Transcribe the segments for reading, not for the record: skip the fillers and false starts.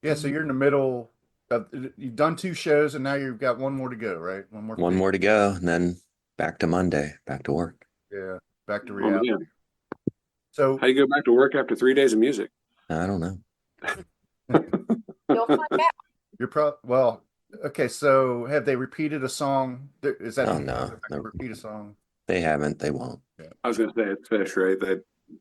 Yeah, so you're in the middle of, you've done two shows and now you've got one more to go, right? One more One thing. more to go, and then back to Monday, back to work. Yeah, back to Oh reality. man, So how you go back to work after 3 days of music? I don't know. You'll find out. you're well, okay, so have they repeated a song? Is that Oh the no, no, repeat a song? they haven't. They won't. Yeah. I was gonna say it's Fish, right?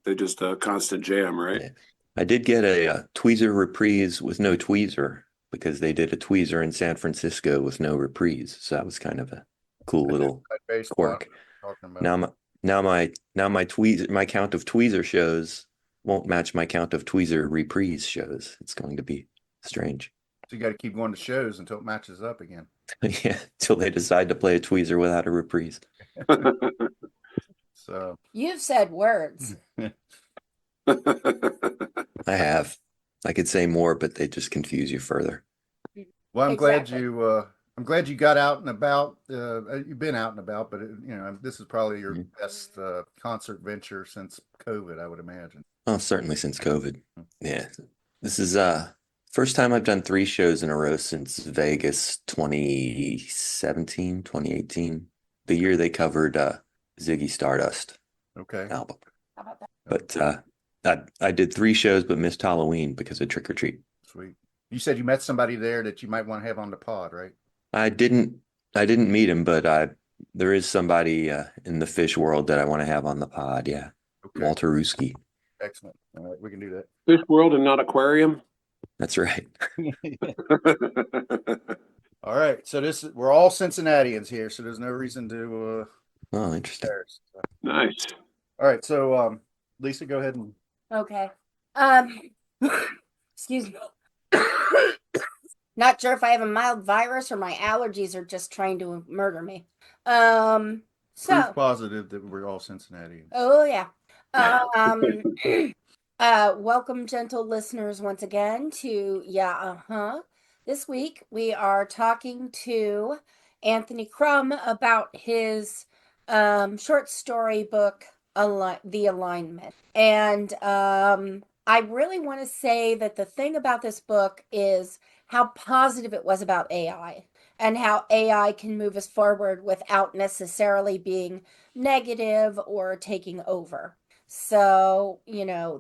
They just a constant jam, right? Yeah. I did get a tweezer reprise with no tweezer because they did a tweezer in San Francisco with no reprise. So that was kind of a cool I did little that bass spot quirk. talking about. Now my tweezer my count of tweezer shows won't match my count of tweezer reprise shows. It's going to be strange. So you got to keep going to shows until it matches up again. Yeah, till they decide to play a tweezer without a reprise. So You've said words. I have. I could say more, but they just confuse you further. well, Exactly. I'm glad you got out and about. You've been out and about, but this is probably your Mhm. best concert venture since COVID, I would imagine. Oh, certainly since COVID. Yeah. This is first time I've done three shows in a row since Vegas 2017, 2018. The year they covered Ziggy Stardust Okay. album. How about that? But I did three shows but missed Halloween because of Trick or Treat. Sweet. You said you met somebody there that you might want to have on the pod, right? I didn't meet him, but there is somebody in the fish world that I want to have on the pod. Yeah. Okay. Walter Ruski. Excellent. All right, we can do Fish World and not aquarium. That's right. that. All right. So we're all Cincinnatians here, so there's no reason to Oh, interesting. embarrass. Nice. All right. So Lisa, go ahead and Okay. Excuse me. Not sure if I have a mild virus or my allergies are just trying to murder me. proof So, positive that we're all Cincinnatians. oh yeah. Welcome, gentle listeners, once again to This week we are talking to Anthony Krumm about his short story book, The Alignment. And I really want to say that the thing about this book is how positive it was about AI and how AI can move us forward without necessarily being negative or taking over. So,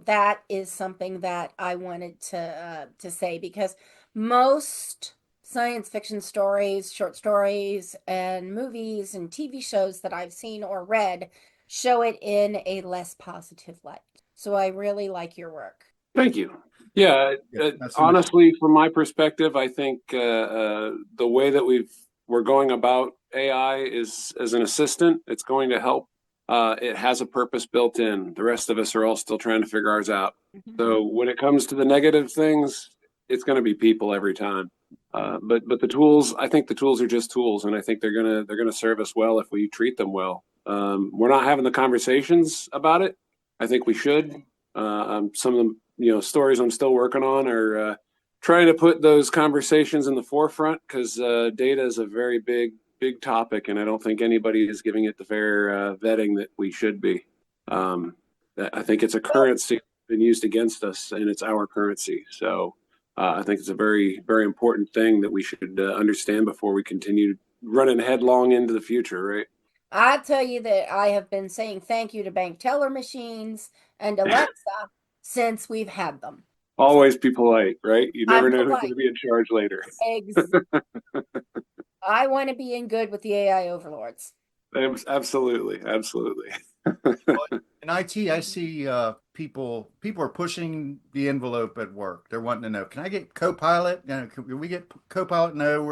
that is something that I wanted to say because most science fiction stories, short stories, and movies and TV shows that I've seen or read show it in a less positive light. So I really like your work. Thank you. Yeah, Yeah, not so much. honestly, from my perspective, I think the way that we're going about AI is as an assistant. It's going to help. It has a purpose built in. The rest of us are all still trying to figure ours out. So when it comes to the negative things, it's going to be people every time. But the tools, I think the tools are just tools, and I think they're gonna serve us well if we treat them well. We're not having the conversations about it. I think we should. Some of the stories I'm still working on are trying to put those conversations in the forefront because data is a very big topic, and I don't think anybody is giving it the fair vetting that we should be. I think it's a currency been used against us, and it's our currency. So I think it's a very, very important thing that we should understand before we continue running headlong into the future, right? I tell you that I have been saying thank you to bank teller machines and Alexa since we've had them. Always be polite, right? You never I'm know who's polite. going to be in charge later. I want to be in good with the AI overlords. Absolutely. Well, in IT, I see people are pushing the envelope at work. They're wanting to know, can I get Copilot? Can we get Copilot? No,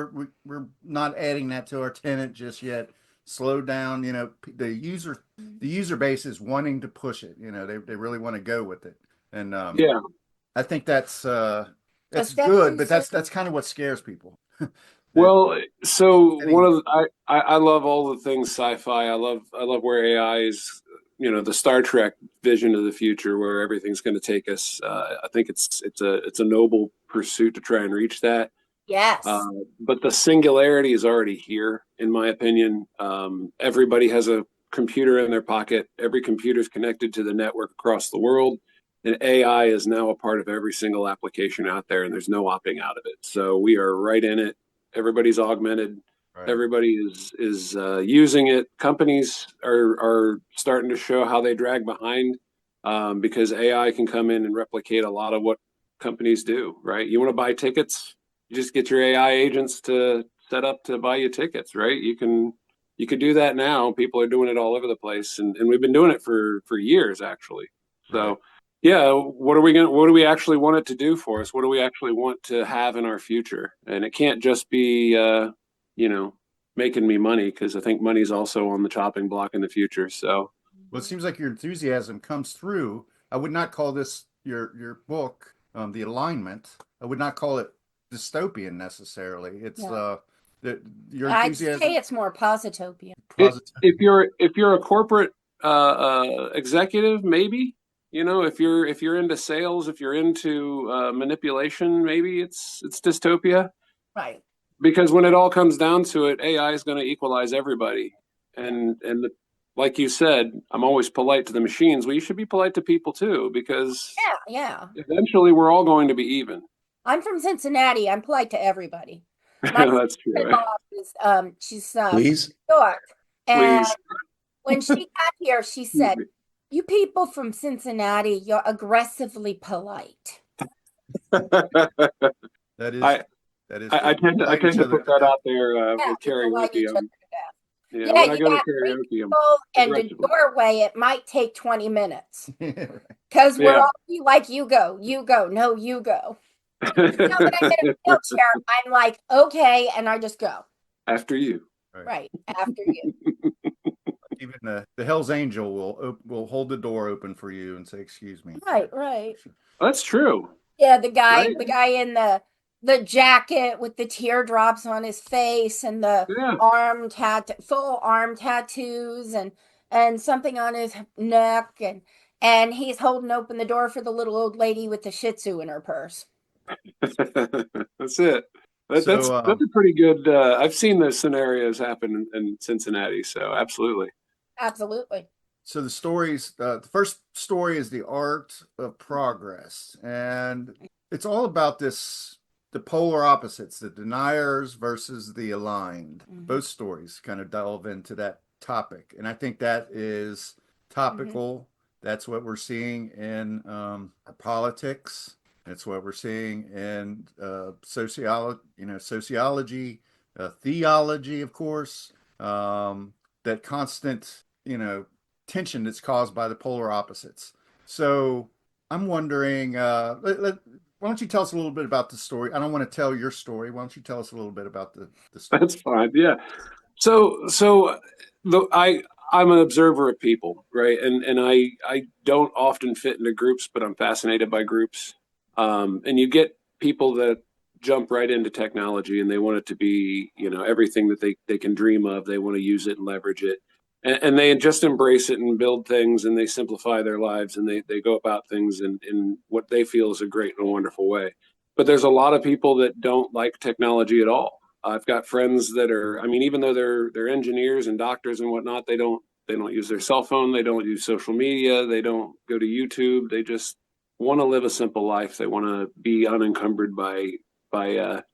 we're not adding that to our tenant just yet. Slow down. The user base is wanting to push it. They really want to go with it, and Yeah. I think that's That's good, but soon. that's kind of what scares people. Well, so Getting- one of the, I love all the things sci-fi. I love where AI is, the Star Trek vision of the future where everything's going to take us. I think it's a noble pursuit to try and reach that. Yes. But the singularity is already here, in my opinion. Everybody has a computer in their pocket. Every computer is connected to the network across the world. And AI is now a part of every single application out there, and there's no opting out of it. So we are right in it. Everybody's augmented. Right. Everybody is using it. Companies are starting to show how they drag behind, because AI can come in and replicate a lot of what companies do. Right? You want to buy tickets, you just get your AI agents to set up to buy you tickets. Right? You could do that now. People are doing it all over the place, and we've been doing it for years actually. So. Right. Yeah, what do we actually want it to do for us? What do we actually want to have in our future? And it can't just be making me money, because I think money's also on the chopping block in the future. So Well, it seems like your enthusiasm comes through. I would not call this your book, The Alignment. I would not call it dystopian necessarily. It's Yeah. your I'd enthusiasm. say it's more positopia. if you're a corporate executive, maybe, if you're into sales, if you're into manipulation, maybe it's dystopia. Right. Because when it all comes down to it, AI is going to equalize everybody. Like you said, I'm always polite to the machines. Well, you should be polite to people too, because Yeah. eventually we're all going to be even. I'm from Cincinnati. I'm polite to everybody. My That's true. boss is she's Please. New York, and Please. when she got here, she said, "You people from Cincinnati, you're aggressively polite." That is I that is. I tend to put that out there Yeah, with people like karaoke. each other to death. Yeah, Yeah, when I you go to got three karaoke, I'm people and a aggressively. doorway. It might take 20 minutes because we're Yeah. all like, "You go, no, you go." Now when I get a wheelchair, I'm like, "Okay," and I just go. After you. Right after you. Even the Hell's Angel will hold the door open for you and say, "Excuse me." Right. That's true. Yeah, the guy Right. in the jacket with the teardrops on his face and the Yeah. full arm tattoos and something on his neck and he's holding open the door for the little old lady with the Shih Tzu in her purse. That's it. That's So a pretty good. I've seen those scenarios happen in Cincinnati, so absolutely. Absolutely. so the stories, the first story is The Art of Progress, and it's all about the polar opposites, the deniers versus the aligned. Both stories kind of delve into that topic, and I think that is topical. That's what we're seeing in politics. It's what we're seeing in sociology, theology, of course. That constant, tension that's caused by the polar opposites. So I'm wondering, why don't you tell us a little bit about the story? I don't want to tell your story. Why don't you tell us a little bit about the story? That's fine. Yeah. I'm an observer of people, right? And I don't often fit into groups, but I'm fascinated by groups. And you get people that jump right into technology and they want it to be, everything that they can dream of. They want to use it and leverage it. And they just embrace it and build things, and they simplify their lives, and they go about things in what they feel is a great and wonderful way. But there's a lot of people that don't like technology at all. I've got friends that are, I mean, even though they're engineers and doctors and whatnot, they don't use their cell phone, they don't use social media, they don't go to YouTube. They just want to live a simple life. They want to be unencumbered by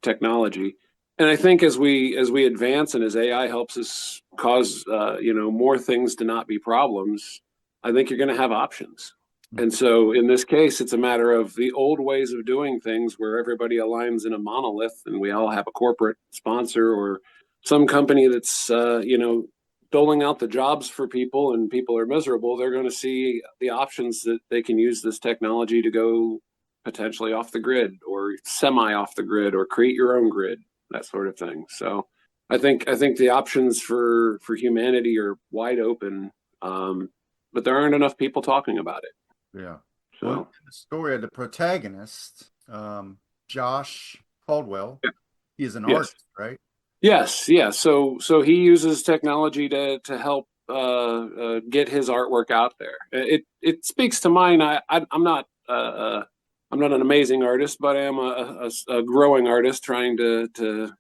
technology. And I think as we advance and as AI helps us cause more things to not be problems, I think you're going to have options. And so in this case, it's a matter of the old ways of doing things where everybody aligns in a monolith and we all have a corporate sponsor or some company that's, doling out the jobs for people and people are miserable. They're going to see the options that they can use this technology to go potentially off the grid or semi off the grid or create your own grid, that sort of thing. So I think the options for humanity are wide open, but there aren't enough people talking about it. Yeah. So. Well, in the story of the protagonist, Josh Caldwell, he is an artist, right? Yes. So he uses technology to help get his artwork out there. It speaks to mine. I'm not an amazing artist, but I am a growing artist trying to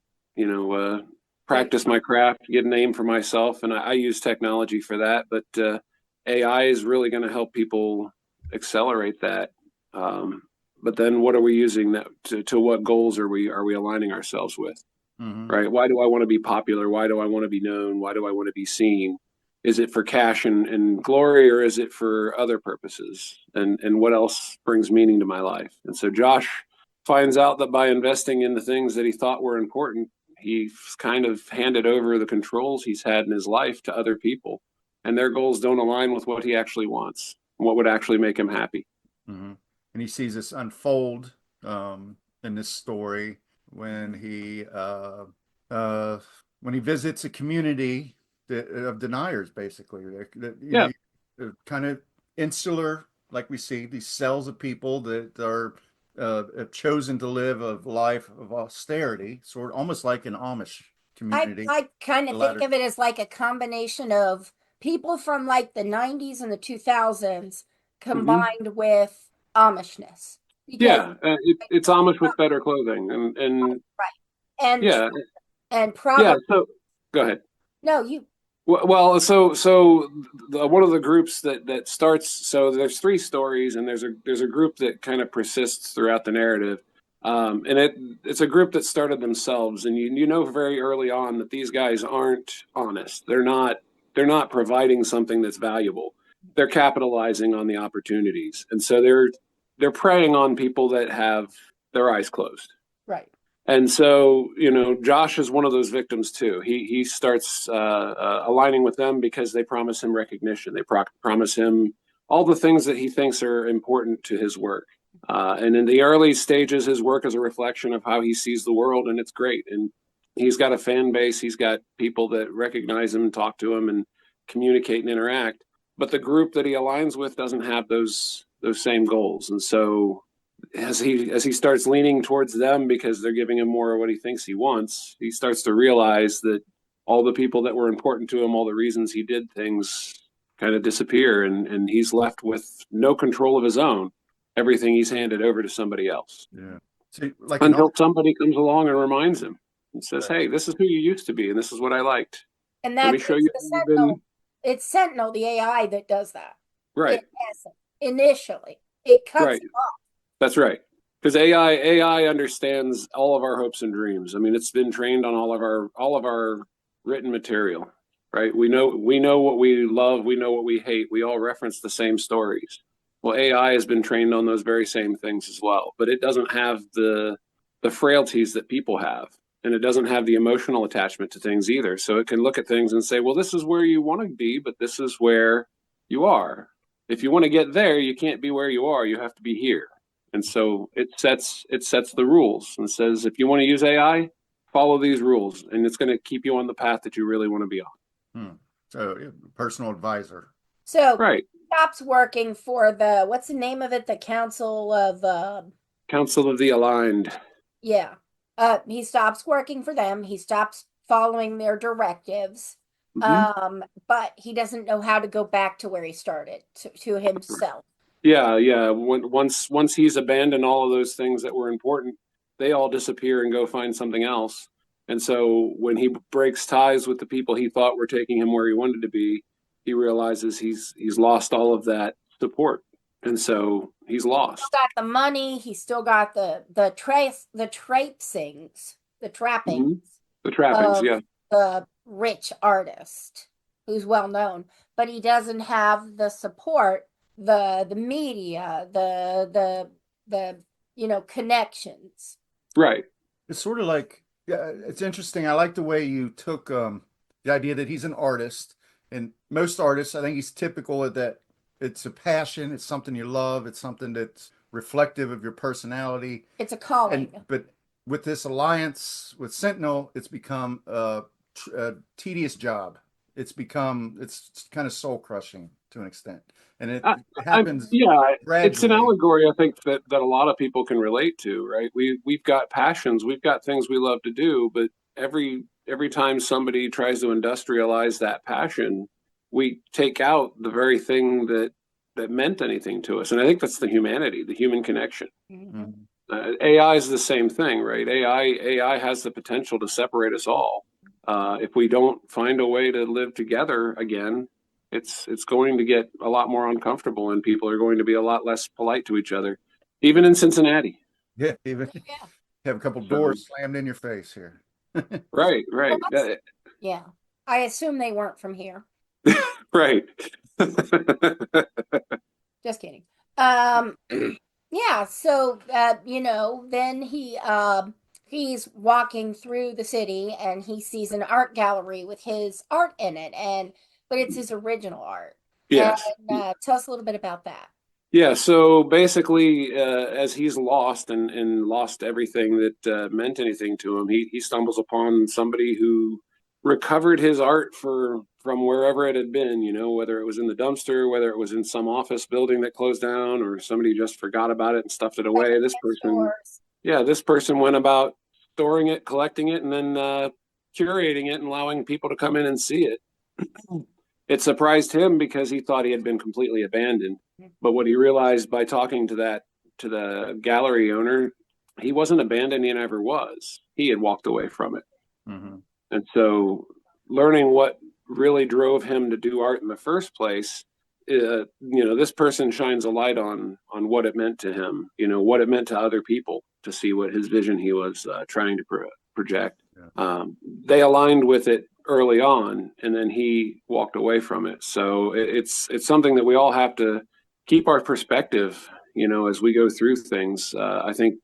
practice my craft, get a name for myself, and I use technology for that. But AI is really going to help people accelerate that. But then what are we using that to what goals are we aligning ourselves with? Mhm. Right? Why do I want to be popular? Why do I want to be known? Why do I want to be seen? Is it for cash and glory, or is it for other purposes? And what else brings meaning to my life? And so Josh finds out that by investing in the things that he thought were important, he's kind of handed over the controls he's had in his life to other people, and their goals don't align with what he actually wants, what would actually make him happy. Mhm. And he sees this unfold in this story uh, when he visits a community of deniers, basically. Yeah. Kind of insular, like we see these cells of people that are have chosen to live a life of austerity, sort of almost like an Amish community. I kind The of think latter. of it as like a combination of people from like the 90s and the 2000s combined with Amishness. Because Yeah, it's Amish with better clothing, and and yeah, and yeah. probably So go ahead. no, you Well, one of the groups that starts. So there's three stories, and there's a group that kind of persists throughout the narrative, and it's a group that started themselves, and you know very early on that these guys aren't honest. They're not providing something that's valuable. They're capitalizing on the opportunities, and so they're preying on people that have their eyes closed. right. And so, Josh is one of those victims too. He starts aligning with them because they promise him recognition. They promise him all the things that he thinks are important to his work. And in the early stages, his work is a reflection of how he sees the world, and it's great. And he's got a fan base. He's got people that recognize him and talk to him and communicate and interact. But the group that he aligns with doesn't have those same goals, and so as he starts leaning towards them because they're giving him more of what he thinks he wants, he starts to realize that all the people that were important to him, all the reasons he did things, kind of disappear, and he's left with no control of his own. Everything he's handed over to somebody else, Yeah. So, like an until somebody comes along and reminds him and says, Right. "Hey, this is who you used to be, and this is what I liked. And Let me that show it's you the who you've been." Sentinel. It's Sentinel, the AI that does that. Right, It hasn't. Initially, it cuts right. That's right. Because AI understands all of our hopes and dreams. I mean, it's been trained on all of our written material, right? We know what we love, we know what we hate. We all reference the same stories. Well, AI has been trained on those very same things as well, but it doesn't have the frailties that people have, and it doesn't have the emotional attachment to things either. So it can look at things and say, "Well, this is where you want to be, but this is where you are. If you want to get there, you can't be where you are. You have to be here." And so it sets the rules and says, if you want to use AI, follow these rules, and it's going to keep you on the path that you really want to be on. So, yeah, personal advisor. So Right. stops working for the what's the name of it? The Council of Council of the Aligned. yeah. He stops working for them. He stops following their directives. But he doesn't know how to go back to where he started to himself. Yeah. Once he's abandoned all of those things that were important, they all disappear and go find something else. And so when he breaks ties with the people he thought were taking him where he wanted to be, he realizes he's lost all of that support, and so he's lost. Still got the money. He's still got the trappings, the trappings. The trappings, yeah. The rich artist who's well known, but he doesn't have the support, the media, the connections. Right. It's sort of like, yeah, it's interesting. I like the way you took the idea that he's an artist, and most artists, I think he's typical of that. It's a passion. It's something you love. It's something that's reflective of your personality. It's a calling. But with this alliance with Sentinel, it's become a tedious job. It's kind of soul crushing to an extent, and it happens. Gradually. It's an allegory, I think, that a lot of people can relate to, right? We've got passions, we've got things we love to do, but every time somebody tries to industrialize that passion, we take out the very thing that meant anything to us. And I think that's the humanity, the human connection. AI is the same thing, right? AI has the potential to separate us all. If we don't find a way to live together again, it's going to get a lot more uncomfortable, and people are going to be a lot less polite to each other. Even in Cincinnati. Yeah, even Yeah. have a couple doors slammed in your face here. Right, right. Yeah. I assume they weren't from here. Right. Just kidding. Yeah, so then he's walking through the city and he sees an art gallery with his art in it, but it's his original art. Yes. And tell us a little bit about that. Yeah, so basically, as he's lost and lost everything that meant anything to him, he stumbles upon somebody who recovered his art from wherever it had been, whether it was in the dumpster, whether it was in some office building that closed down, or somebody just forgot about it and stuffed it away. This person went about storing it, collecting it, and then curating it and allowing people to come in and see it. It surprised him because he thought he had been completely abandoned. But what he realized by talking to the gallery owner, he wasn't abandoned, he never was. He had walked away from it. Mm-hmm. And so learning what really drove him to do art in the first place, this person shines a light on what it meant to him, what it meant to other people to see what his vision he was trying to project. Yeah. They aligned with it early on, and then he walked away from it. So it's something that we all have to keep our perspective, as we go through things. I think,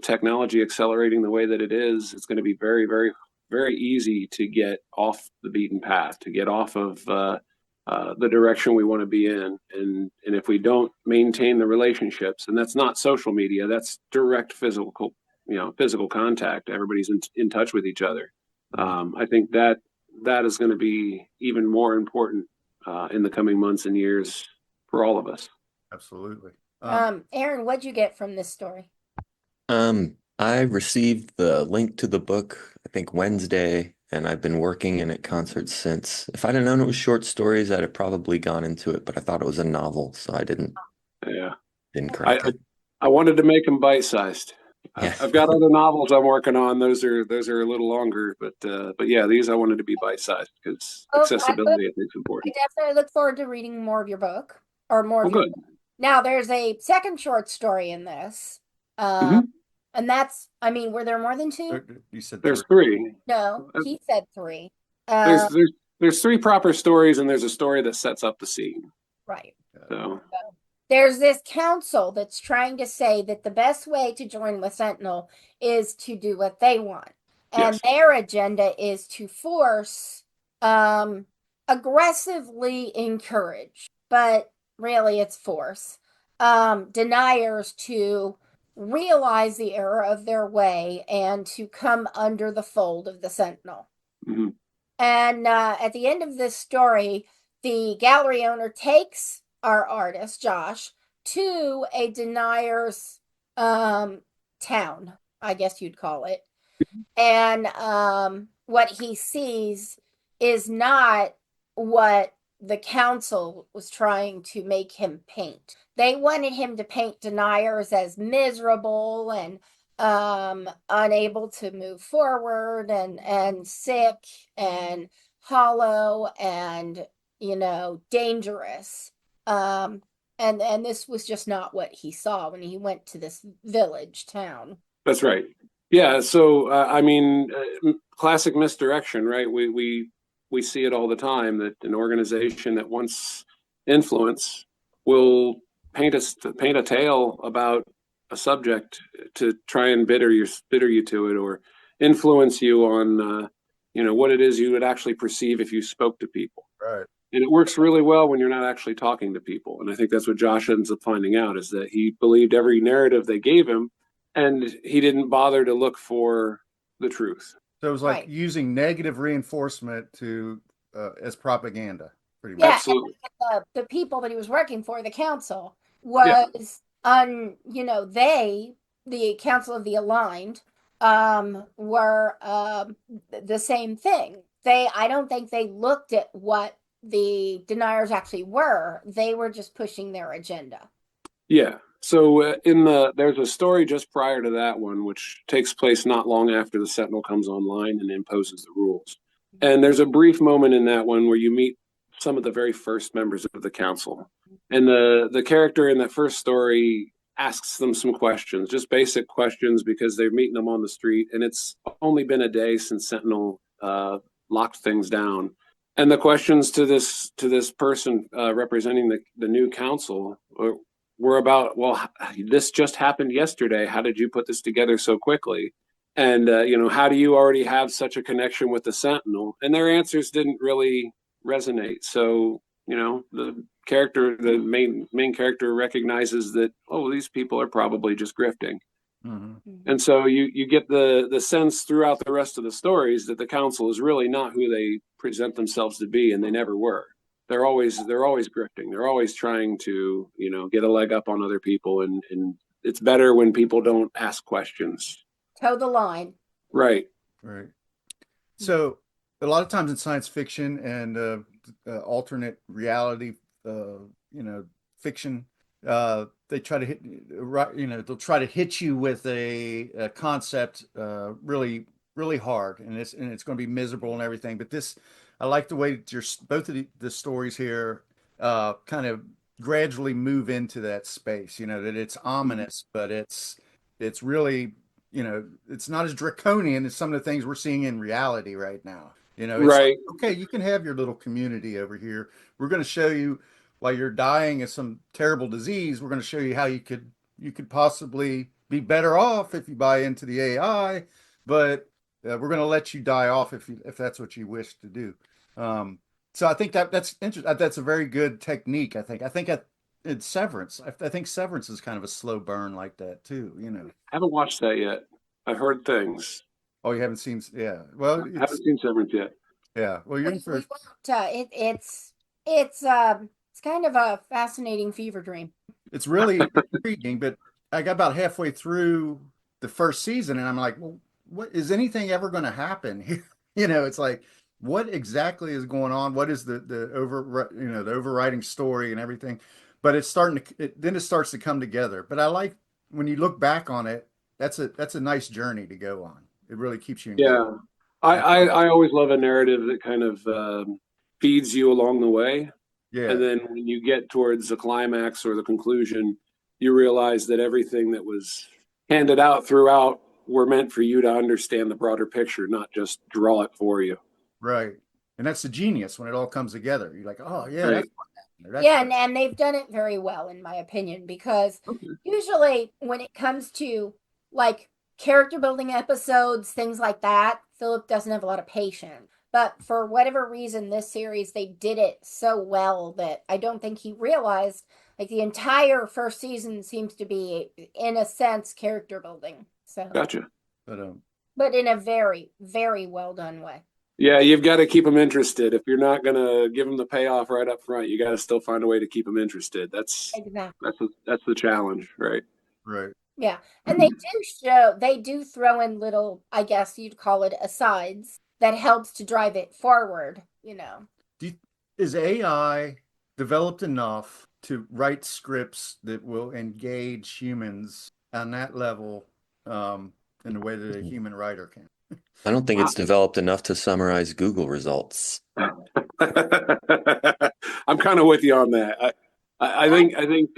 technology accelerating the way that it is, it's going to be very, very, very easy to get off the beaten path, to get off of the direction we want to be in. And if we don't maintain the relationships, and that's not social media, that's direct physical contact. Everybody's in touch with each other. I think that is going to be even more important in the coming months and years for all of us. Absolutely. Aaron, what'd you get from this story? I received the link to the book, I think Wednesday, and I've been working in at concerts since. If I'd have known it was short stories, I'd have probably gone into it, but I thought it was a novel, so I didn't crank it. I wanted to make them bite-sized. Yeah. I've got other novels I'm working on. Those are a little longer, but yeah, these I wanted to be bite-sized because accessibility I think is important. I definitely look forward to reading more of your book or more of your good. book. Now, there's a second short story in this, and that's, were there more than two? You said there's three. No, he said three. There's three proper stories, and there's a story that sets up the scene. Right. So there's this council that's trying to say that the best way to join with Sentinel is to do what they want. And their agenda is to force, aggressively encourage, but really it's force, deniers to realize the error of their way and to come under the fold of the Sentinel. Mm-hmm. And at the end of this story, the gallery owner takes our artist, Josh, to a denier's town, I guess you'd call it. And what he sees is not what the council was trying to make him paint. They wanted him to paint deniers as miserable and unable to move forward and sick and hollow and dangerous. And this was just not what he saw when he went to this village town. That's right. Yeah. So classic misdirection, right? We see it all the time that an organization that wants influence will paint a tale about a subject to try and bitter you to it, or influence you on what it is you would actually perceive if you spoke to people. Right. And it works really well when you're not actually talking to people. And I think that's what Josh ends up finding out, is that he believed every narrative they gave him, and he didn't bother to look for the truth. So it was like using negative reinforcement to as propaganda, pretty much. Yeah, absolutely. The people that he was working for, the council, was the Council of the Aligned, were the same thing. I don't think they looked at what the deniers actually were. They were just pushing their agenda. Yeah. So there's a story just prior to that one, which takes place not long after the Sentinel comes online and imposes the rules. And there's a brief moment in that one where you meet some of the very first members of the council. And the character in that first story asks them some questions, just basic questions, because they're meeting them on the street, and it's only been a day since Sentinel locked things down. And the questions to this person representing the new council were about, well, this just happened yesterday. How did you put this together so quickly? And how do you already have such a connection with the Sentinel? And their answers didn't really resonate. So the main character recognizes that, oh, these people are probably just grifting. And so you get the sense throughout the rest of the stories that the council is really not who they present themselves to be, and they never were. They're always grifting. They're always trying to get a leg up on other people, and it's better when people don't ask questions. Toe the line. Right. So a lot of times in science fiction and alternate reality, fiction, they try to hit they'll try to hit you with a concept really hard, and it's going to be miserable and everything. But this, I like the way both of the stories here kind of gradually move into that space. That it's ominous, but it's really it's not as draconian as some of the things we're seeing in reality right now. It's right. like, okay, you can have your little community over here. We're going to show you, while you're dying of some terrible disease, we're going to show you how you could possibly be better off if you buy into the AI, but we're going to let you die off if that's what you wish to do. So I think that's interesting. That's a very good technique. I think in Severance, I think Severance is kind of a slow burn like that too. I haven't watched that yet. I've heard things. Oh, you haven't seen? Yeah. Well, I haven't seen Severance yet. Yeah. Well, you're in for. It's kind of a fascinating fever dream. It's really intriguing, but I got about halfway through the first season, and I'm like, well, what is anything ever going to happen here? It's like, what exactly is going on? What is the overriding story and everything? But it's then it starts to come together. But I like when you look back on it. That's a nice journey to go on. It really keeps you engaged. Yeah, I always love a narrative that kind of feeds you along the way. Yeah. And then when you get towards the climax or the conclusion, you realize that everything that was handed out throughout were meant for you to understand the broader picture, not just draw it for you. Right. And that's the genius when it all comes together. You're like, oh, yeah, Right. that's what happened. And they've done it very well, in my opinion, because usually when it comes to like character building episodes, things like that, Philip doesn't have a lot of patience. But for whatever reason, this series, they did it so well that I don't think he realized, like, the entire first season seems to be, in a sense, character building. So, Gotcha. But in a very, very well done way. Yeah, you've got to keep them interested. If you're not going to give them the payoff right up front, you got to still find a way to keep them interested. That's the challenge, right? Right. Yeah. And they do throw in little, I guess you'd call it, asides that helps to drive it forward, Is AI developed enough to write scripts that will engage humans on that level in a way that a human writer can? I don't think it's developed enough to summarize Google results. I'm kind of with you on that. I think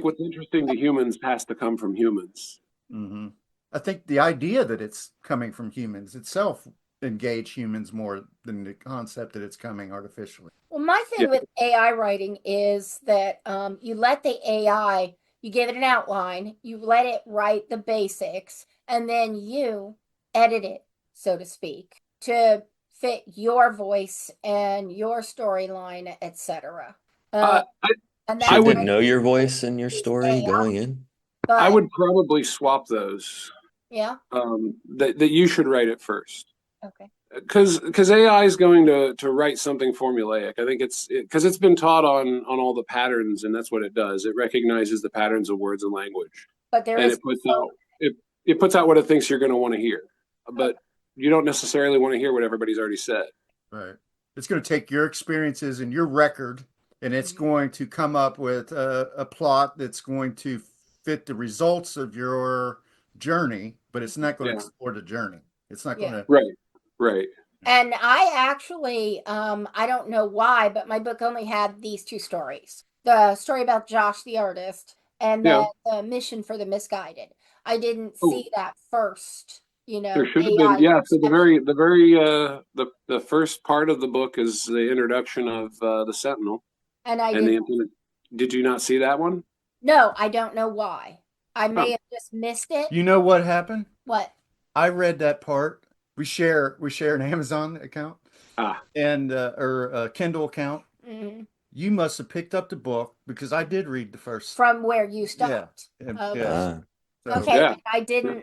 what's interesting to humans has to come from humans. Mm-hmm. I think the idea that it's coming from humans itself engage humans more than the concept that it's coming artificially. Well, my thing with AI writing is that you let the AI, you give it an outline, you let it write the basics, and then you edit it, so to speak, to fit your voice and your storyline, etc. I didn't know your voice and your story going in. But, I would probably swap those. Yeah. That you should write it first. Okay. Because AI is going to write something formulaic. I think because it's been taught on all the patterns, and that's what it does. It recognizes the patterns of words and language, but it puts out what it thinks you're going to want to hear. But you don't necessarily want to hear what everybody's already said. Right. It's going to take your experiences and your record, and it's going to come up with a plot that's going to fit the results of your journey, but it's not going to explore the journey. It's not going to. Right. And I actually, I don't know why, but my book only had these two stories. The story about Josh, the artist, and Yeah. then the mission for the misguided. I didn't Oh. see that first, There should have been, AI yeah. So section, the first part of the book is the introduction of the Sentinel and I and didn't. Did you not see that one? No, I don't know why. I may Oh. have just missed it. You know what happened? What? I read that part. We share an Amazon account Ah, and or a Kindle account. Mhm. You must have picked up the book because I did read the first. From where you Yeah. stopped. And- Okay. yeah. So, Okay, Yeah. I didn't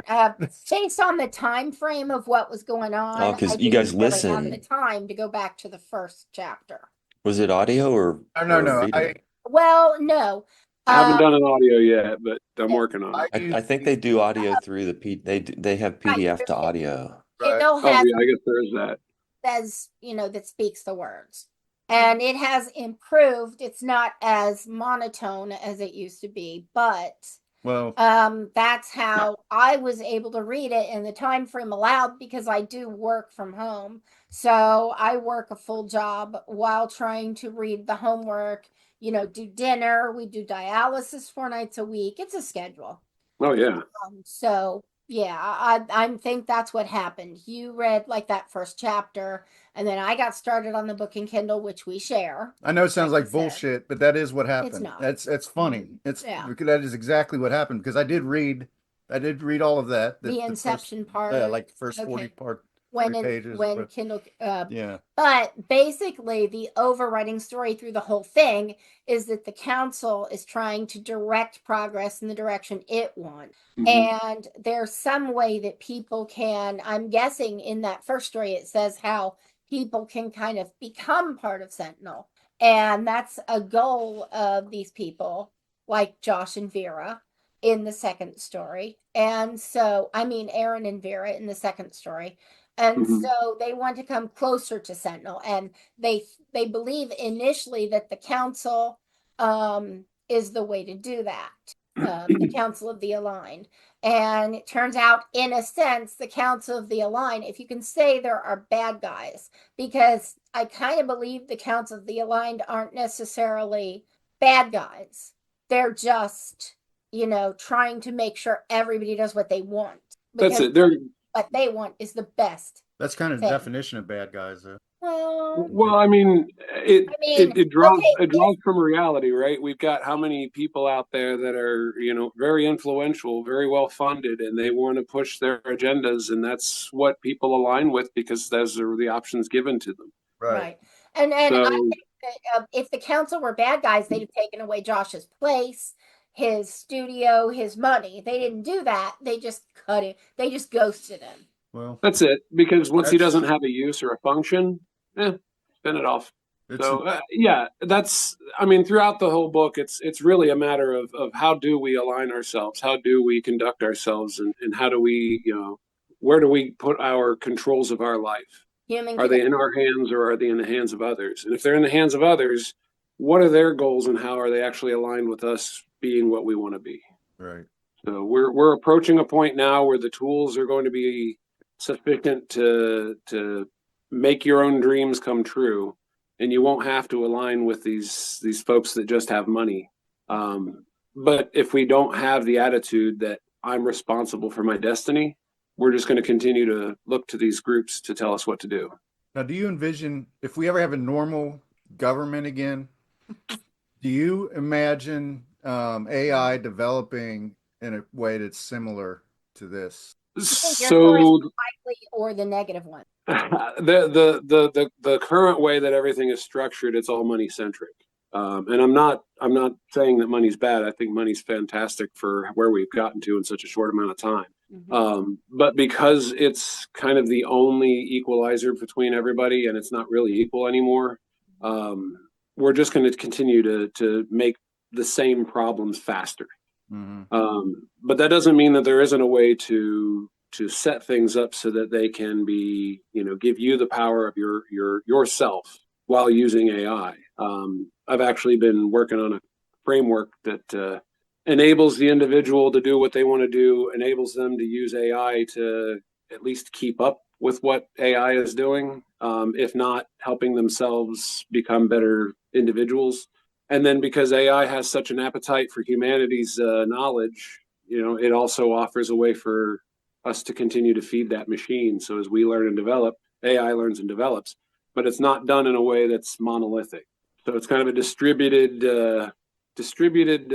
based on the time frame of what was going on, Oh, 'cause I you guys didn't really have the listen. time to go back to the first chapter. Was it audio or no. reading? Well, no. I haven't done an audio yet, but I'm working on it. I think they do audio through they have PDF Right. to audio. Kindle Oh, has yeah, I guess there is that. says, that speaks the words. And it has improved. It's not as monotone as it used to be, but well, that's how I was able to read it in the time frame allowed because I do work from home. So I work a full job while trying to read the homework, do dinner. We do dialysis 4 nights a week. It's a schedule. Oh, yeah. So yeah, I think that's what happened. You read like that first chapter, and then I got started on the book in Kindle, which we share. I know it sounds like like you said. bullshit, but that is what happened. not. That's funny. It's Yeah. because that is exactly what happened because I did read all of that. The inception part. Yeah, like the first Okay. 40 part. when 40 pages, when but- Kindle Yeah. but basically the overriding story through the whole thing is that the council is trying to direct progress in the direction it wants. Mhm. And there's some way that people can, I'm guessing in that first story it says how people can kind of become part of Sentinel. And that's a goal of these people like Josh and Vera in the second story. And so, I mean, Aaron and Vera in the second story. And Mhm. so they want to come closer to Sentinel, and they believe initially that the council is the way to do that. The Council of the Aligned. And it turns out, in a sense, the Council of the Aligned, if you can say there are bad guys, because I kind of believe the Council of the Aligned aren't necessarily bad guys. They're just, trying to make sure everybody does what they want. That's Because it. They're what they want is the best. That's kind of the thing. definition of bad guys, though. well, I mean, it draws from reality, right? We've got how many people out there that are, very influential, very well funded, and they want to push their agendas, and that's what people align with because those are the options given to them. Right. And So- I think that if the council were bad guys, they'd have taken away Josh's place, his studio, his money. They didn't do that. They just cut it. They just ghosted him. Well, That's it. Because once he That's- doesn't have a use or a function, spin it off. it's So throughout the whole book, it's really a matter of how do we align ourselves? How do we conduct ourselves? And how do we, where do we put our controls of our life? Human Are they in our hands or are they in the hands of others? And if they're in the hands of others, what are their goals and how are they actually aligned with us being what we want to be? right. So we're approaching a point now where the tools are going to be sufficient to make your own dreams come true, and you won't have to align with these folks that just have money. But if we don't have the attitude that I'm responsible for my destiny, we're just going to continue to look to these groups to tell us what to do. Now, do you envision if we ever have a normal government again? Do you imagine AI developing in a way that's similar to this? So or the negative one. the current way that everything is structured, it's all money centric. And I'm not saying that money's bad. I think money's fantastic for where we've gotten to in such a short amount of time. But because it's kind of the only equalizer between everybody and it's not really equal anymore, we're just going to continue to make the same problems faster. But that doesn't mean that there isn't a way to set things up so that they can be, give you the power of yourself while using AI. I've actually been working on a framework that enables the individual to do what they want to do, enables them to use AI to at least keep up with what AI is doing, if not helping themselves become better individuals. And then because AI has such an appetite for humanity's knowledge, it also offers a way for us to continue to feed that machine. So as we learn and develop, AI learns and develops, but it's not done in a way that's monolithic. So it's kind of a distributed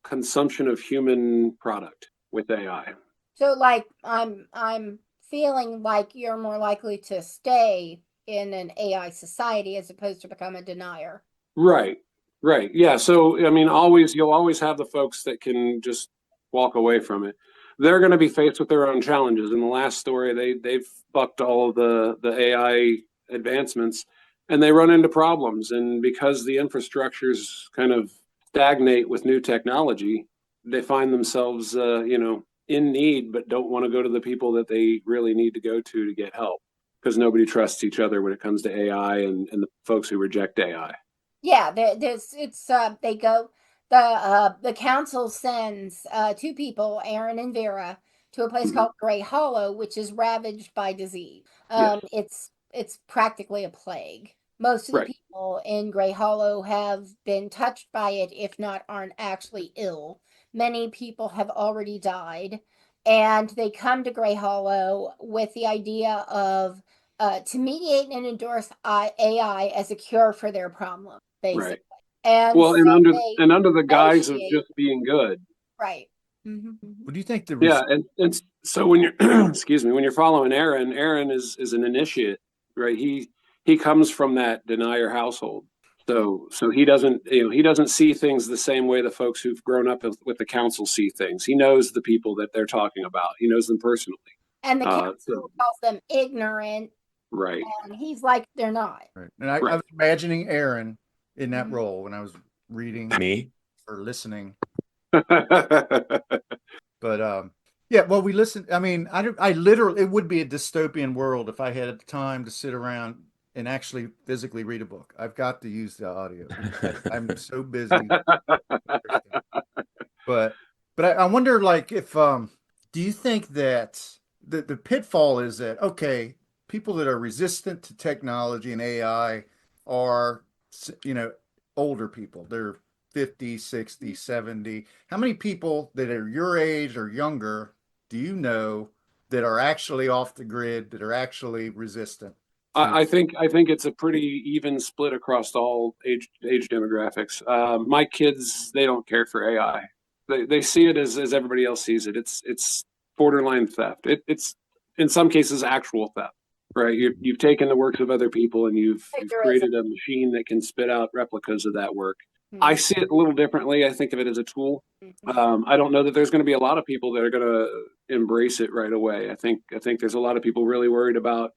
consumption of human product with AI. So like I'm feeling like you're more likely to stay in an AI society as opposed to become a denier. Right. Yeah. So I mean, you'll always have the folks that can just walk away from it. They're going to be faced with their own challenges. In the last story, they've bucked all of the AI advancements, and they run into problems. And because the infrastructures kind of stagnate with new technology, they find themselves, in need, but don't want to go to the people that they really need to go to get help, because nobody trusts each other when it comes to AI and the folks who reject AI. Yeah, they go the council sends two people, Aaron and Vera, to a place called Gray Hollow, which is ravaged by disease. Yes. It's practically a plague. Most of the Right. people in Gray Hollow have been touched by it, if not aren't actually ill. Many people have already died, and they come to Gray Hollow with the idea of to mediate and endorse AI as a cure for their problem, basically. Right. And Well, so they and under the guise of negotiate. just being good. Right. What do you think the Yeah, and so when you're excuse me, when you're following Aaron is an initiate, right? He comes from that denier household. So he doesn't see things the same way the folks who've grown up with the council see things. He knows the people that they're talking about. He knows them personally. And the council calls them ignorant. Right. And he's like, they're not. Right. And I was imagining Aaron in that role when I was reading Me? or listening. But yeah, well, we listened. I mean, I literally, it would be a dystopian world if I had time to sit around and actually physically read a book. I've got to use the audio. I'm so busy. But I wonder, like, if do you think that the pitfall is that, okay, people that are resistant to technology and AI are, older people. They're 50, 60, 70. How many people that are your age or younger do you know that are actually off the grid, that are actually resistant? I think it's a pretty even split across all age demographics. My kids, they don't care for AI. They see it as everybody else sees it. It's borderline theft. It's in some cases actual theft, right? You've taken the works of other people and you've created a machine that can spit out replicas of that work. I see it a little differently. I think of it as a tool. I don't know that there's going to be a lot of people that are going to embrace it right away. I think there's a lot of people really worried about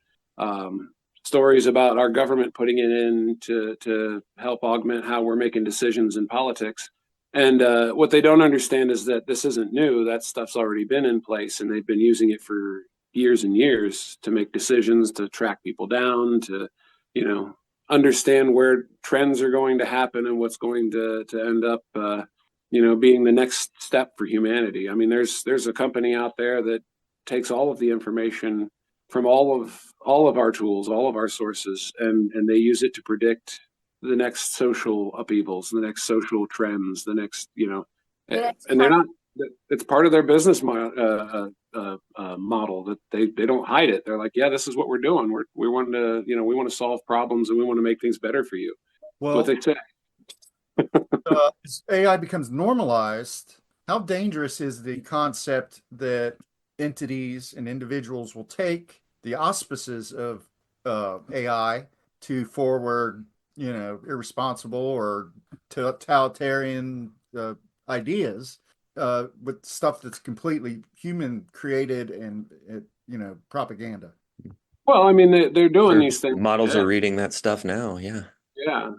stories about our government putting it in to help augment how we're making decisions in politics. And what they don't understand is that this isn't new. That stuff's already been in place, and they've been using it for years and years to make decisions, to track people down, to, understand where trends are going to happen and what's going to end up, being the next step for humanity. I mean, there's a company out there that takes all of the information from all of our tools, all of our sources, and they use it to predict the next social upheavals, the next social trends, the next, and they're not. It's part of their business model that they don't hide it. They're like, yeah, this is what we're doing. We want to, we want to solve problems and we want to make things better for you. Well, That's what they say. As AI becomes normalized, how dangerous is the concept that entities and individuals will take the auspices of AI to forward, irresponsible or totalitarian ideas with stuff that's completely human created and propaganda. Well, I mean, they're doing these things. Models are reading that stuff now. Yeah. Yeah.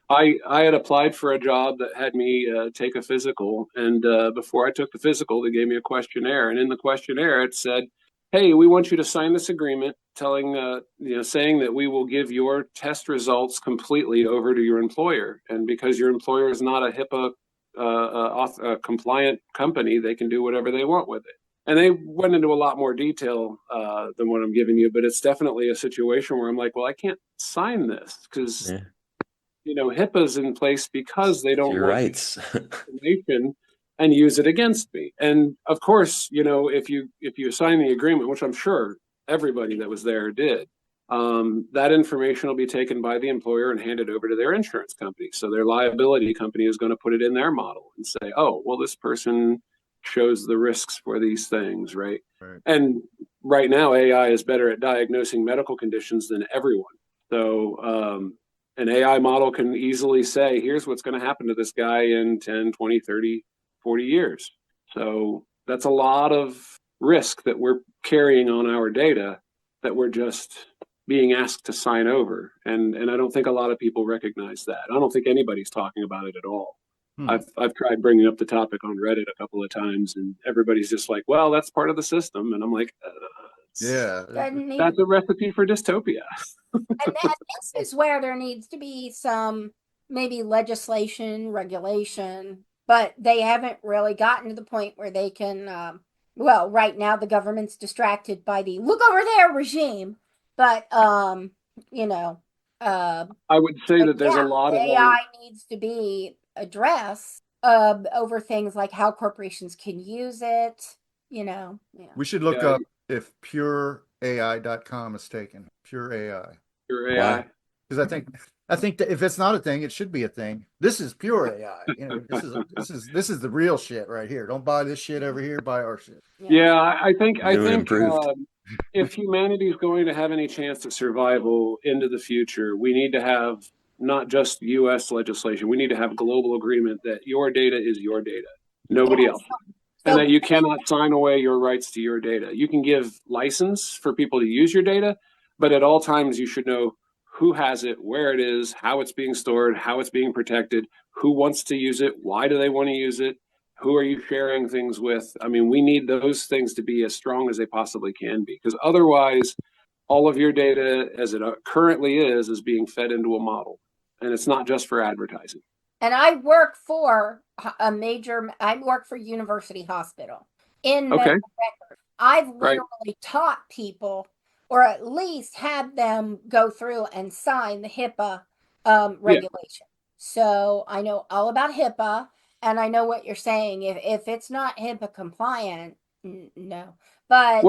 I had applied for a job that had me take a physical, and before I took the physical, they gave me a questionnaire, and in the questionnaire it said, "Hey, we want you to sign this agreement, saying that we will give your test results completely over to your employer, and because your employer is not a HIPAA compliant company, they can do whatever they want with it." And they went into a lot more detail than what I'm giving you, but it's definitely a situation where I'm like, well, I can't sign this because. Yeah. HIPAA's in place because they don't Your want rights. information and use it against me. And of course, if you sign the agreement, which I'm sure everybody that was there did, that information will be taken by the employer and handed over to their insurance company. So their liability company is going to put it in their model and say, oh, well, this person shows the risks for these things, right? And right now, AI is better at diagnosing medical conditions than everyone. So an AI model can easily say, here's what's going to happen to this guy in 10, 20, 30, 40 years. So that's a lot of risk that we're carrying on our data that we're just being asked to sign over. And I don't think a lot of people recognize that. I don't think anybody's talking about it at all. I've tried bringing up the topic on Reddit a couple of times, and everybody's just like, well, that's part of the system. And I'm like, Yeah. that's a recipe for dystopia. And this is where there needs to be some maybe legislation, regulation, but they haven't really gotten to the point where they can, well, right now the government's distracted by the look over there regime, but, I would say that there's a lot of AI needs to be addressed over things like how corporations can use it, Yeah. We should look up if pureai.com is taken. Pure AI. Pure AI. Because I think that if it's not a thing, it should be a thing. This is pure AI. This is the real shit right here. Don't buy this shit over here. Buy our shit. Yeah, I think improved. If humanity is going to have any chance of survival into the future, we need to have not just U.S. legislation. We need to have global agreement that your data is your data, nobody else. And that you cannot sign away your rights to your data. You can give license for people to use your data, but at all times you should know who has it, where it is, how it's being stored, how it's being protected, who wants to use it, why do they want to use it, who are you sharing things with. I mean, we need those things to be as strong as they possibly can be, because otherwise all of your data as it currently is being fed into a model, and it's not just for advertising. And I work for University Hospital in medical record. I've literally taught people, or at least had them go through and sign the HIPAA regulation. So I know all about HIPAA, and I know what you're saying. If it's not HIPAA compliant, no. But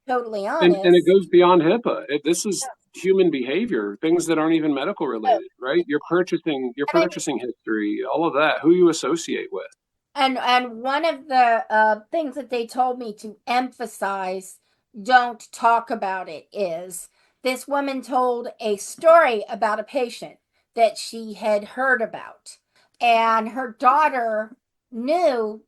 totally honest, and it goes beyond HIPAA. This is human behavior, things that aren't even medical related, right? Your purchasing history, all of that, who you associate with. And one of the things that they told me to emphasize, don't talk about it, is this woman told a story about a patient that she had heard about, and her daughter knew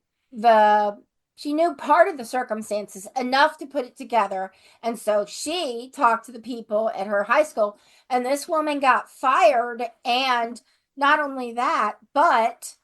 part of the circumstances enough to put it together. And so she talked to the people at her high school, and this woman got fired. And not only that, but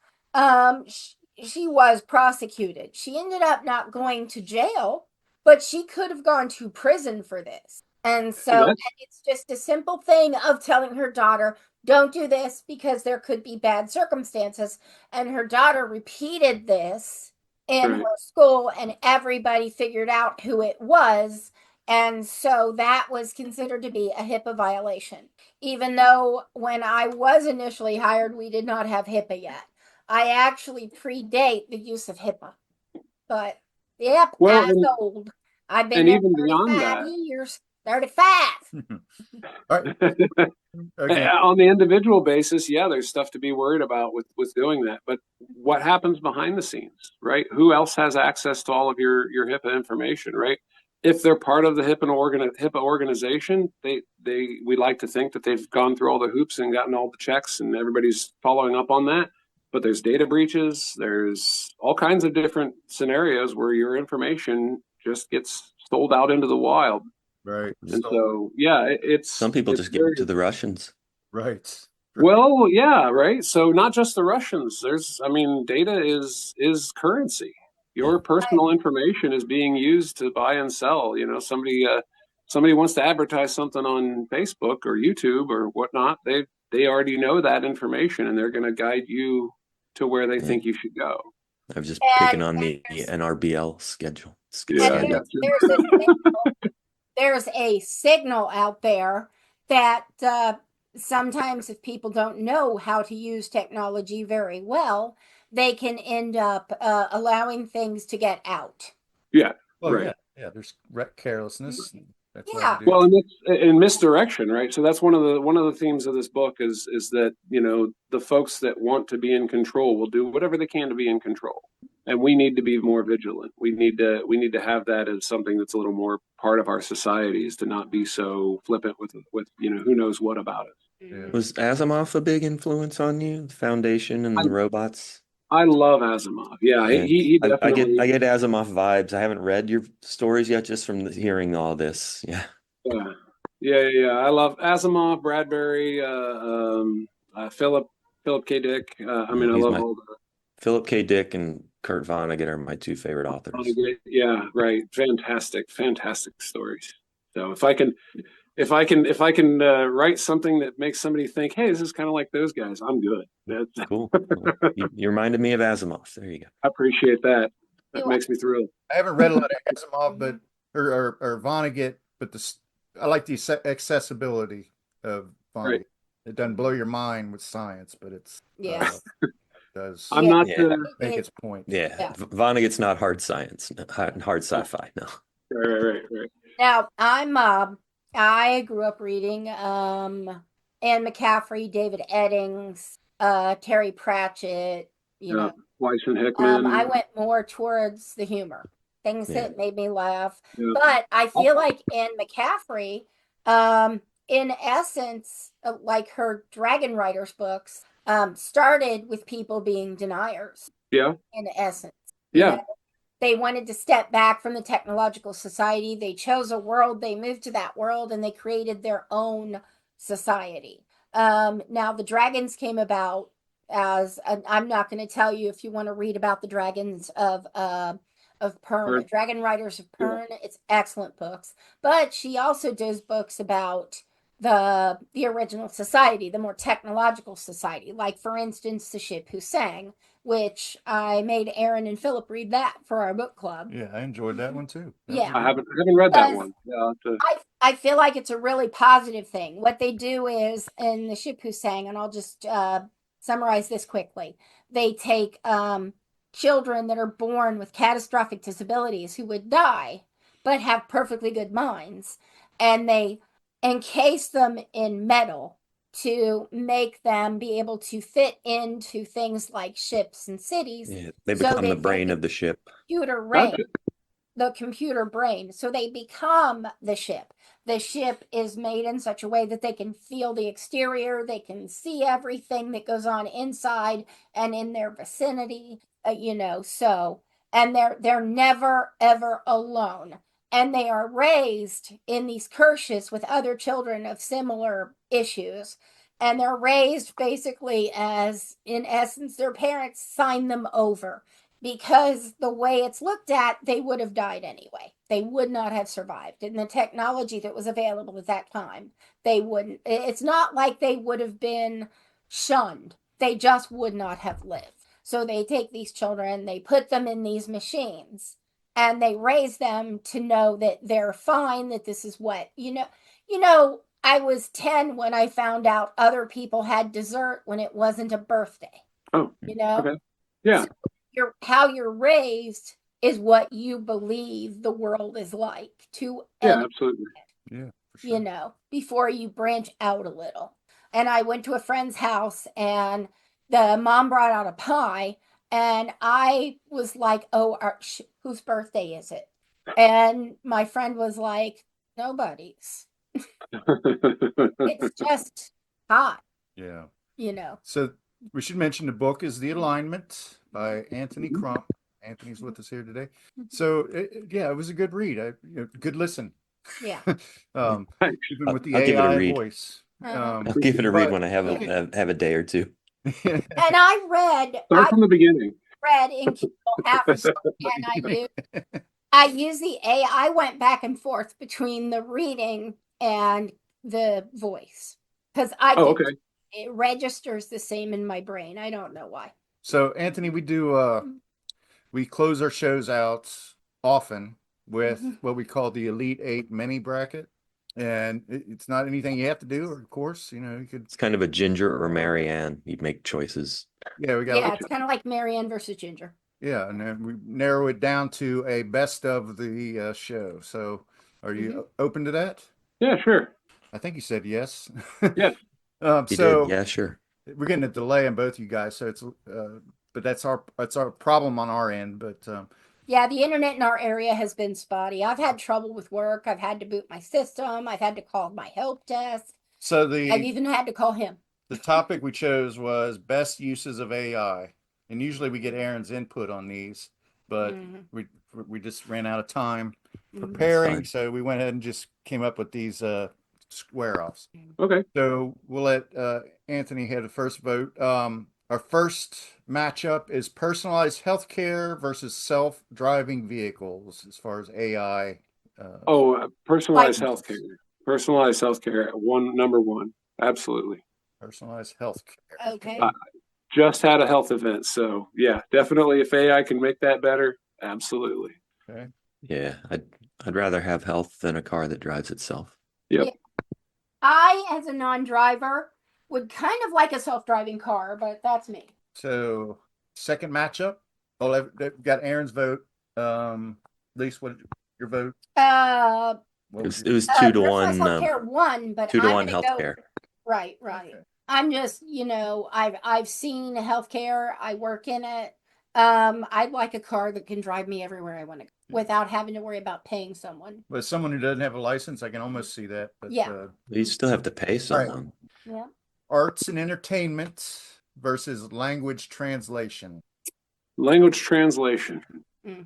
she was prosecuted. She ended up not going to jail, but she could have gone to prison for this. And so it's just a simple thing of telling her daughter, don't do this because there could be bad circumstances. And her daughter repeated this in her school, and everybody figured out who it was. And so that was considered to be a HIPAA violation. Even though when I was initially hired, we did not have HIPAA yet. I actually predate the use of HIPAA. But old. I've been there 35 years. 35. On the individual basis, there's stuff to be worried about with doing that. But what happens behind the scenes, right? Who else has access to all of your HIPAA information, right? If they're part of the HIPAA organization, we like to think that they've gone through all the hoops and gotten all the checks, and everybody's following up on that. But there's data breaches. There's all kinds of different scenarios where your information just gets sold out into the wild. Right. And so, it's some people just give it to the Russians. Right. Well, right. So not just the Russians. Data is currency. Your personal information is being used to buy and sell. Somebody wants to advertise something on Facebook or YouTube or whatnot. They already know that information, and they're going to guide you to where they think you should go. I'm just picking on the NRBL schedule. There's a signal out there that sometimes if people don't know how to use technology very well, they can end up allowing things to get out. Yeah. Well, Right. yeah. There's carelessness. That's why Yeah. we do. Well, and that's in misdirection, right? So that's one of the themes of this book is that, you know, the folks that want to be in control will do whatever they can to be in control. And we need to be more vigilant. We need to have that as something that's a little more part of our society, is to not be so flippant with you know, who knows what about it. Yeah. Was Asimov a big influence on you? The Foundation and the robots? I love Asimov. Yeah, Yeah. he I definitely. get Asimov vibes. I haven't read your stories yet, just from hearing all this. Yeah. Yeah. I love Asimov, Bradbury, Philip K. Dick. I mean, I He's love my all the. Philip K. Dick and Kurt Vonnegut are my two favorite authors. Yeah, right. Fantastic stories. So if I can write something that makes somebody think, hey, this is kind of like those guys, I'm good. Cool. Well, you reminded me of Asimov. There you go. I appreciate that. That makes me thrilled. I haven't read a lot of Asimov, but or Vonnegut, but I like the accessibility of Vonnegut. Right. It doesn't blow your mind with science, but it's does I'm not. make its point. Yeah. Vonnegut's not hard science, hard sci-fi. No. Right. Now I grew up reading Anne McCaffrey, David Eddings, Terry Pratchett, you know. Weiss and Hickman. I went more towards the humor, things that made me laugh. Yeah. But I feel like Anne McCaffrey, in essence, like her Dragon Riders books, started with people being deniers. Yeah. In essence. Yeah. You know, they wanted to step back from the technological society. They chose a world, they moved to that world, and they created their own society. Now the dragons came about as I'm not going to tell you if you want to read about the dragons of Pern, Dragon Riders of Pern. Yeah. It's excellent books. But she also does books about the original society, the more technological society, like for instance the Ship Who Sang, which I made Aaron and Philip read that for our book club. Yeah, I enjoyed that one too. Yeah, I haven't read that one. Yeah, I feel like it's a really positive thing. What they do is in the Ship Who Sang, and I'll just summarize this quickly. They take children that are born with catastrophic disabilities who would die, but have perfectly good minds, and they encase them in metal to make them be able to fit into things like ships and cities. Yeah, they become the brain of the ship. Computer brain. Gotcha. The computer brain. So they become the ship. The ship is made in such a way that they can feel the exterior, they can see everything that goes on inside and in their vicinity, you know. So, and they're never ever alone. And they are raised in these kirches with other children of similar issues. And they're raised basically as, in essence, their parents sign them over. Because the way it's looked at, they would have died anyway. They would not have survived. And the technology that was available at that time, they wouldn't. It's not like they would have been shunned. They just would not have lived. So they take these children, they put them in these machines, and they raise them to know that they're fine, that this is what, you know, I was 10 when I found out other people had dessert when it wasn't a birthday. Oh, you know? Okay. Yeah. So how you're raised is what you believe the world is like to absolutely. Yeah, for sure. You know, before you branch out a little. And I went to a friend's house and the mom brought out a pie and I was like, oh, whose birthday is it? And my friend was like, nobody's. It's just hot. Yeah. You know. So we should mention the book is The Alignment by Anthony Krumm. Anthony's with us here today. So it was a good read. Good listen. Yeah. Even with the I'll AI voice. I'll give it a read when I have a day or two. And I read Start from the beginning. Read in Kindle half a story, and I use the AI. I went back and forth between the reading and the voice because it registers the same in my brain. I don't know why. So Anthony, we close our shows out often with what we call the Elite 8 mini bracket. and it's not anything you have to do. Of course, you know, you could. It's kind of a Ginger or Marianne. You'd make choices. Yeah, we got. Yeah, it's kind of like Marianne versus Ginger. Yeah, and then we narrow it down to a best of the show. So, are you open to that? Yeah, sure. I think you said yes. Yes. You So did? Yeah, sure. we're getting a delay on both you guys, so it's but that's our problem on our end. But Yeah, the internet in our area has been spotty. I've had trouble with work. I've had to boot my system. I've had to call my help desk. so I've even had to call him. the topic we chose was best uses of AI, and usually we get Aaron's input on these, but we just ran out of time preparing, fine. so we went ahead and just came up with these square offs. Okay. So we'll let Anthony have the first vote. Our first matchup is personalized healthcare versus self-driving vehicles as far as AI. Personalized Like- healthcare. Personalized healthcare. Number one. Absolutely. Personalized healthcare. Okay. Just had a health event, so yeah, definitely. If AI can make that better, absolutely. Okay. Yeah, I'd rather have health than a car that drives itself. Yep. Yeah. I, as a non-driver, would kind of like a self-driving car, but that's me. So second matchup. Oh, I've got Aaron's vote. Lisa, what your vote? What It was was your- 2 to 1. Personalized healthcare won, but 2 to I'm 1 gonna go- healthcare. Right. Okay. I'm just, I've seen healthcare. I work in it. I'd like a car that can drive me everywhere I want to go without having to worry about paying someone. But someone who doesn't have a license, I can almost see that. But, Yeah. You still have to pay All right. someone. Yeah. Arts and entertainment versus language translation. Language translation. hmm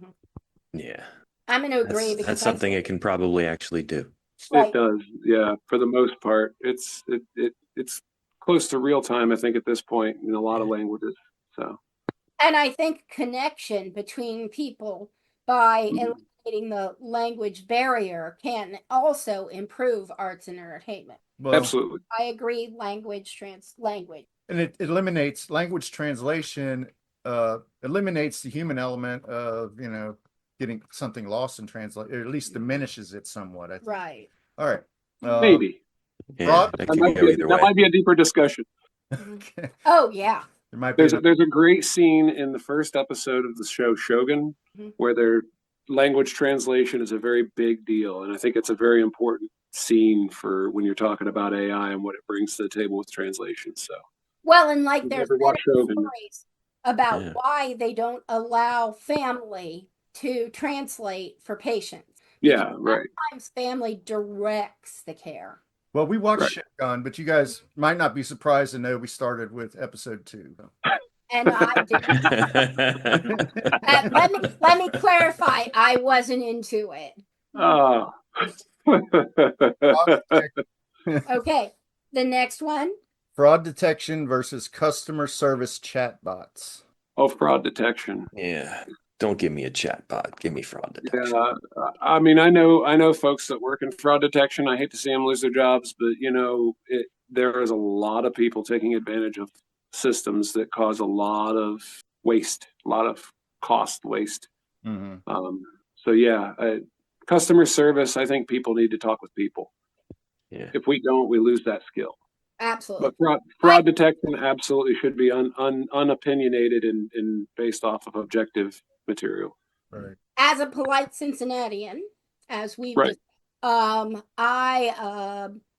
Yeah. I'm going to agree That's, because that's something it can probably actually do. Right. It does. Yeah. For the most part, it's close to real time, I think, at this point in a lot of languages. So And I think connection between people by Mhm. eliminating the language barrier can also improve arts and entertainment. Well, absolutely. I agree. Language. and it eliminates language translation, eliminates the human element of, getting something lost in translation, or at least diminishes it somewhat, I think. Right. All right. Maybe. Yeah, Broad- that That could might, go be, either that way. might be a deeper discussion. Okay. Oh yeah. There might be There's a great scene in the first episode of the show Shogun Mhm. where their language translation is a very big deal, and I think it's a very important scene for when you're talking about AI and what it brings to the table with translation. So Well, and like You've there's never watched many Shogun. stories about Yeah. why they don't allow family to translate for patients. yeah, right. Sometimes family directs the care. Well, we watched Right. Shotgun, but you guys might not be surprised to know we started with episode 2. And I didn't. Let me clarify. I wasn't into it. Oh. Okay. The next one. Fraud detection versus customer service chatbots. Oh, fraud detection. Yeah. Don't give me a chat bot. Give me fraud detection. Yeah, I mean, I know folks that work in fraud detection. I hate to see them lose their jobs, but there is a lot of people taking advantage of systems that cause a lot of waste, a lot of cost waste. Mm-hmm. So yeah, customer service. I think people need to talk with people. Yeah. If we don't, we lose that skill. Absolutely. But fraud detection absolutely should be unopinionated and based off of objective material. Right. As a polite Cincinnatian, as we've Right. just,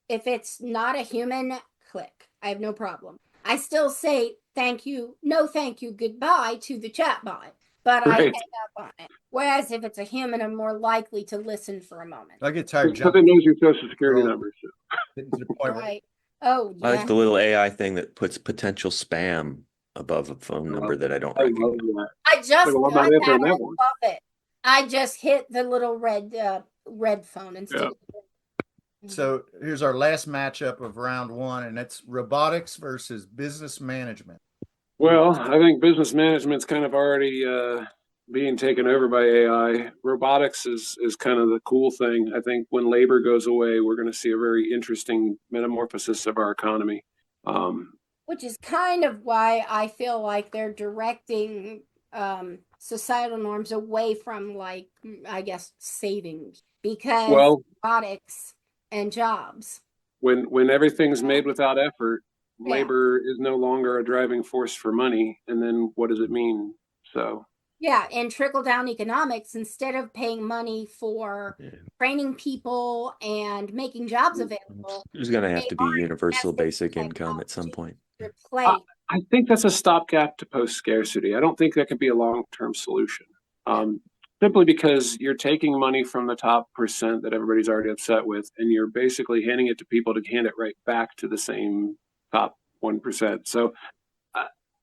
if it's not a human, click. I have no problem. I still say thank you, no thank you, goodbye to the chatbot, but I Right. hang up on it. Whereas if it's a human, I'm more likely to listen for a moment. I get tired Because it jumping knows your social security Well, number. So. to the point where Right. Oh, I yeah. like the little AI thing that puts potential spam above a phone number that I don't I love recognize. that. I just Like, what got about that. answering I that one? love it. I just hit the little red phone instead Yeah. of So here's our last matchup of round 1, and it's robotics versus business management. Well, I think business management's kind of already being taken over by AI. Robotics is kind of the cool thing. I think when labor goes away, we're going to see a very interesting metamorphosis of our economy. which is kind of why I feel like they're directing societal norms away from, like, I guess, savings, because Well, robotics and jobs. When everything's Yeah. made without effort, Yeah. labor is no longer a driving force for money. And then what does it mean? So Yeah, and trickle down economics, instead of paying money for training people and making jobs available, There's going to have they to be are universal investing basic income at some point. replace. I think that's a stopgap to post scarcity. I don't think that can be a long-term solution. Simply because you're taking money from the top percent that everybody's already upset with, and you're basically handing it to people to hand it right back to the same top 1%. So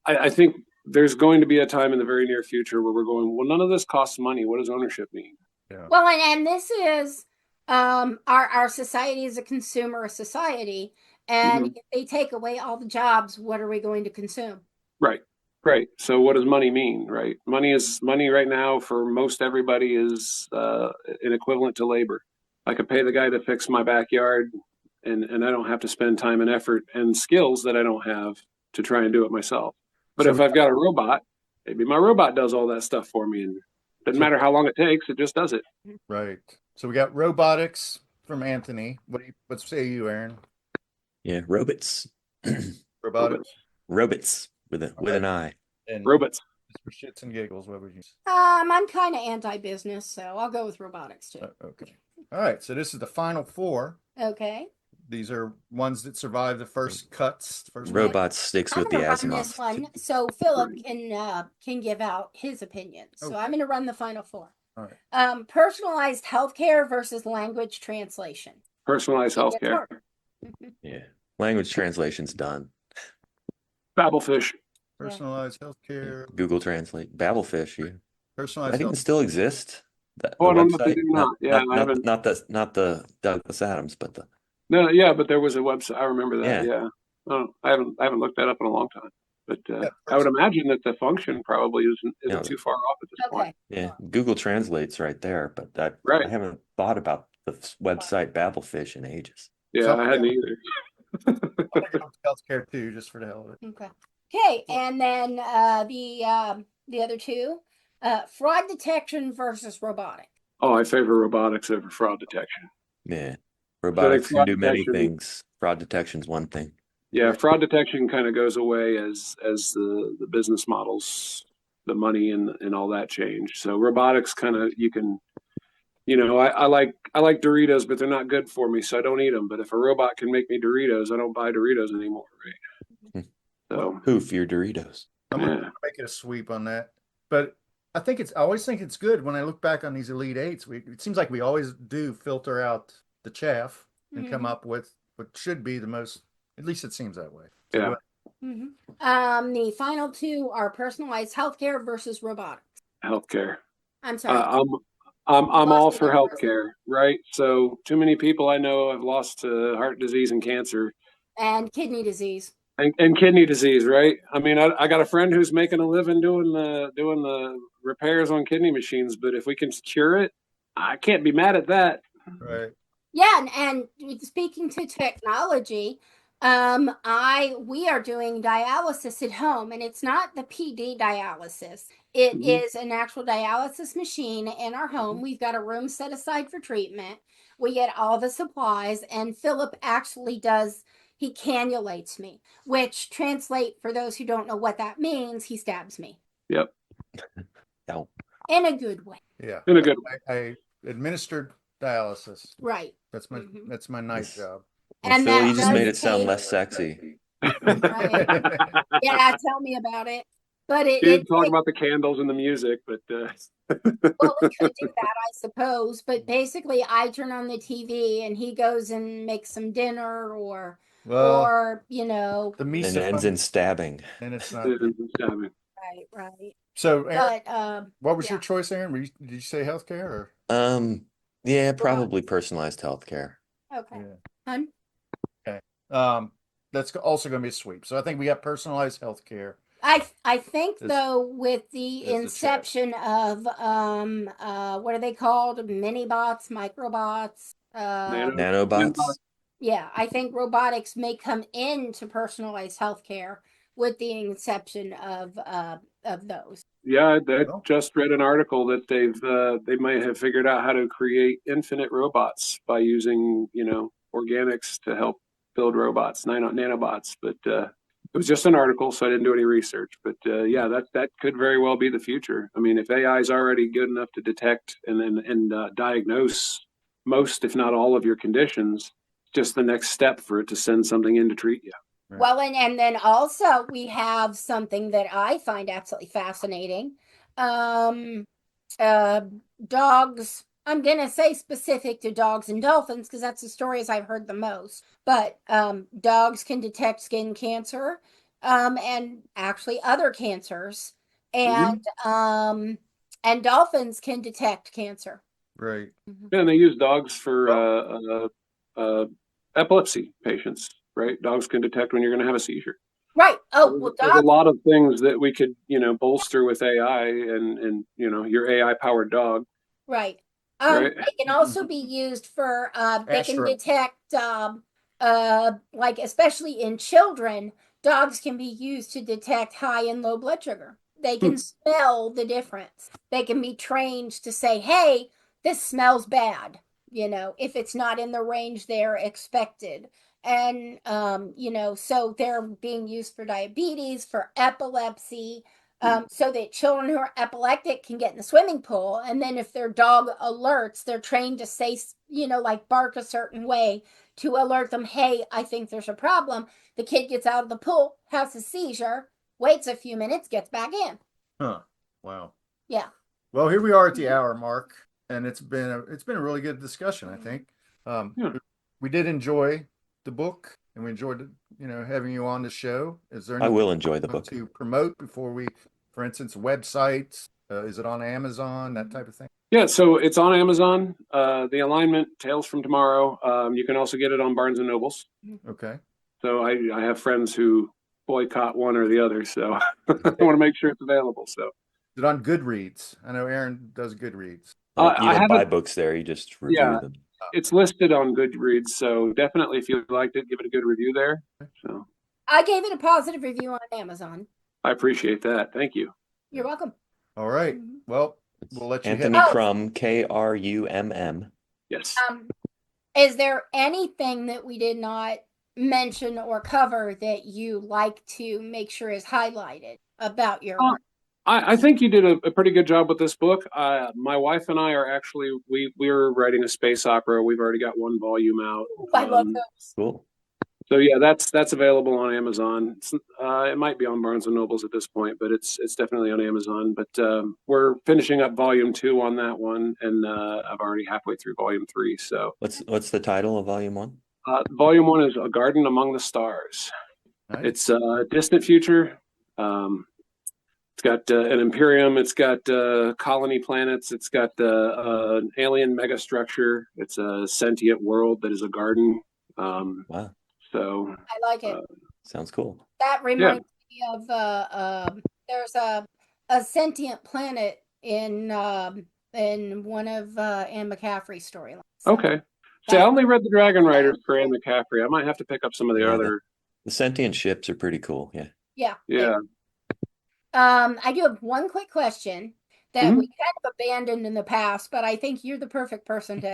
I think there's going to be a time in the very near future where we're going, well, none of this costs money. What does ownership mean? Yeah. Well, and this is our society is a consumer society, and if they take away all the jobs, what are we going to consume? Right. Right. So what does money mean, right? Money right now for most everybody is an equivalent to labor. I could pay the guy to fix my backyard, and I don't have to spend time and effort and skills that I don't have to try and do it myself. But So if I've got a robot, maybe my robot does all that stuff for me, and it doesn't matter how long it takes, it just does it. Right. So we got robotics from Anthony. What say you, Aaron? Yeah, robots. Robotics Robots with an I. and Robots. for shits and giggles. What would you say? I'm kind of anti-business, so I'll go with robotics too. Okay. All right. So this is the final four. Okay. These are ones that survive the first cuts. First Robots sticks I'm with the gonna run this Asimov. one, so Philip can give out his opinion. So Okay. I'm going to run the final four. All right. Personalized healthcare versus language translation. Personalized healthcare. Yeah, language translation's done. Babelfish. Personalized healthcare. Google Translate, Babelfish. Yeah, Personalized I think it health. still exists. The Oh, I don't know if they website, do not. Yeah, I haven't. not the Douglas Adams, but the No, yeah, but there was a website. I remember that. Yeah. Yeah. Oh, I haven't looked that up in a long time. But Yeah, I would imagine that the function probably isn't Yeah. too far off at this Okay. point. yeah Google Translate's right there, but Right. I haven't thought about the website Babelfish in ages. Yeah, So- I hadn't either. Healthcare too, just for the hell of it. Okay. Okay, and then the other two, fraud detection versus robotic. Oh, I favor robotics over fraud detection. Yeah, robotics can fraud do many detection- things. Fraud detection's one thing. Yeah, fraud detection kind of goes away as the business models, the money and all that change. So robotics kind of you can, I like Doritos, but they're not good for me, so I don't eat them. But if a robot can make me Doritos, I don't buy Doritos anymore, right? So Poof, your Doritos. I'm gonna make it a sweep on that. But I always think it's good when I look back on these Elite Eights. It seems like we always do filter out the chaff and come up with what should be the most. At least it seems that way. So yeah, The final two are personalized healthcare versus robotics. healthcare. I'm sorry. I'm all Lost for it at first. healthcare, right? So too many people I know have lost to heart disease and cancer And kidney disease. and kidney disease, right? I mean, I got a friend who's making a living doing the repairs on kidney machines, but if we can cure it, I can't be mad at that. right. Yeah, and speaking to technology, we are doing dialysis at home, and it's not the PD dialysis. It is an actual dialysis machine in our home. We've got a room set aside for treatment. We get all the supplies, and Philip actually he cannulates me, which translate for those who don't know what that means, he stabs me. Yep. No. In a good way. Yeah. In a good way. I administered dialysis. Right. That's my night job. Well, And Phil, that you just does made it sound take- less sexy. Yeah, tell me about it. But You didn't talk about the candles and the music, but well, we could do that, I suppose. But basically, I turn on the TV and he goes and makes some dinner, or The And Misa ends in stabbing. and it's not. right. So, Aaron, But what was yeah. your choice, Aaron? Did you say healthcare or? Yeah, probably personalized healthcare. Okay, Yeah. Hun? That's also going to be a sweep. So I think we got personalized healthcare. I think Is- though, with the is the inception of what are they called? Mini bots, microbots. Nanobots. Yeah, I think robotics may come into personalized healthcare with the inception of those. yeah, I Well. just read an article that they might have figured out how to create infinite robots by using organics to help build robots, nanobots. But it was just an article, so I didn't do any research. But yeah, that could very well be the future. I mean, if AI is already good enough to detect and diagnose most, if not all, of your conditions, just the next step for it to send something in to treat you. Right. Well, and then also we have something that I find absolutely fascinating. Dogs, I'm going to say specific to dogs and dolphins because that's the stories I've heard the most. But dogs can detect skin cancer and actually other cancers. And and dolphins can detect cancer. Right. Yeah, and they use dogs for epilepsy patients, right? Dogs can detect when you're going to have a seizure. Right. Oh, well, There's a dogs. lot of things that we could, bolster with AI and your AI powered dog. Right. Right. They can also be used for they can Astro. detect like especially in children, dogs can be used to detect high and low blood sugar. They can smell the difference. They can be trained to say, "Hey, this smells bad," if it's not in the range they're expected. And so they're being used for diabetes, for epilepsy, so that children who are epileptic can get in the swimming pool. And then if their dog alerts, they're trained to say, like bark a certain way to alert them, hey, I think there's a problem. The kid gets out of the pool, has a seizure, waits a few minutes, gets back in. Huh. Wow. Yeah. Well, here we are at the hour mark, and it's been a really good discussion, I think. We did enjoy the book, and we enjoyed having you on the show. Is there I anything will enjoy the you want book. to promote before we, for instance, websites? Is it on Amazon, that type of thing? Yeah, so it's on Amazon. The alignment, Tales from Tomorrow. You can also get it on Barnes and Nobles. Okay. So I have friends who boycott one or the other, so I want to make sure it's available. So Is it on Goodreads? I know Aaron does Goodreads. Well, you I don't buy haven't. books there, you just review Yeah, them. it's listed on Goodreads, so definitely if you liked it, give it a good review there. So I gave it a positive review on Amazon. I appreciate that. Thank you. You're welcome. All right. Well, we'll let you Anthony hit. Krumm, Krumm. Yes. Is there anything that we did not mention or cover that you like to make sure is highlighted about your work? I think you did a pretty good job with this book. My wife and I are actually we're writing a space opera. We've already got one volume out. I love those. Cool. So yeah, that's available on Amazon. It might be on Barnes and Nobles at this point, but it's definitely on Amazon. But we're finishing up volume 2 on that one, and I'm already halfway through volume 3. So What's the title of volume 1? volume 1 is A Garden Among the Stars. Nice. It's a distant future. It's got an Imperium. It's got colony planets. It's got an alien megastructure. It's a sentient world that is a garden. Wow. So I like it. Sounds cool. That reminds me of there's a sentient planet in one of Anne McCaffrey's storylines. okay. See, I only read the Dragon Riders for Anne McCaffrey. I might have to pick up some of the Yeah, other. The sentient ships are pretty cool. Yeah. Yeah. Yeah. I do have one quick question that we kind of abandoned in the past, but I think you're the perfect person to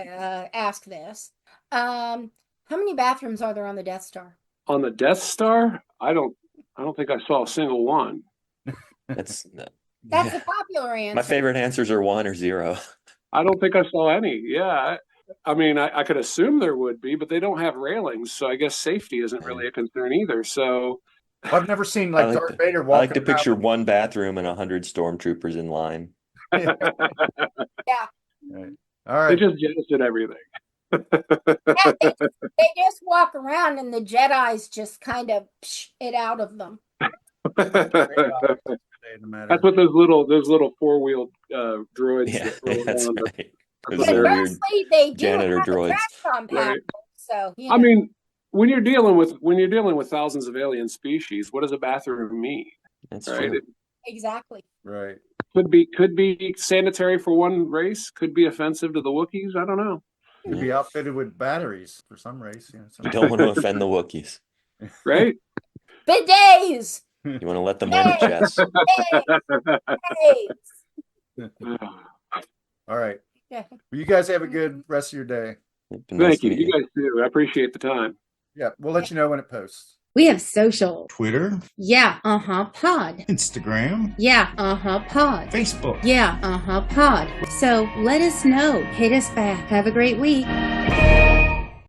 ask this. How many bathrooms are there on the Death Star? On the Death Star, I don't think I saw a single one. That's a yeah. popular answer. My favorite answers are 1 or 0. I don't think I saw any. Yeah. I mean, I could assume there would be, but they don't have railings, so I guess safety isn't really a concern either. So I've never seen I like like Darth to, Vader I walking like to picture around. one bathroom and 100 stormtroopers in line. Yeah. Right. All they right. just jettisoned everything. Yeah, they just walk around and the Jedis just kind of psh it out of them. That's what those little 4-wheeled droids Yeah, that roll that's around. right. Those That's little what weird they do janitor have a droids. trash compactor, Right. so I mean, when you're dealing with thousands of alien species, what does a bathroom mean? That's Right? true. exactly. Right. Could be sanitary for one race, could be offensive to the Wookiees. I don't know. Could be outfitted with batteries for some race. You don't want to offend the Wookiees. Right? Bidets. You want to let them win at chess. Bidets. All right. Well, you guys have a good rest of your day. Been nice Thank you. to meet You guys too. I appreciate the time. Yeah, we'll let you know when it posts. We have social. Twitter, Yeah, pod. Instagram, Yeah, pod. Facebook. Yeah, pod. So let us know. Hit us back. Have a great week.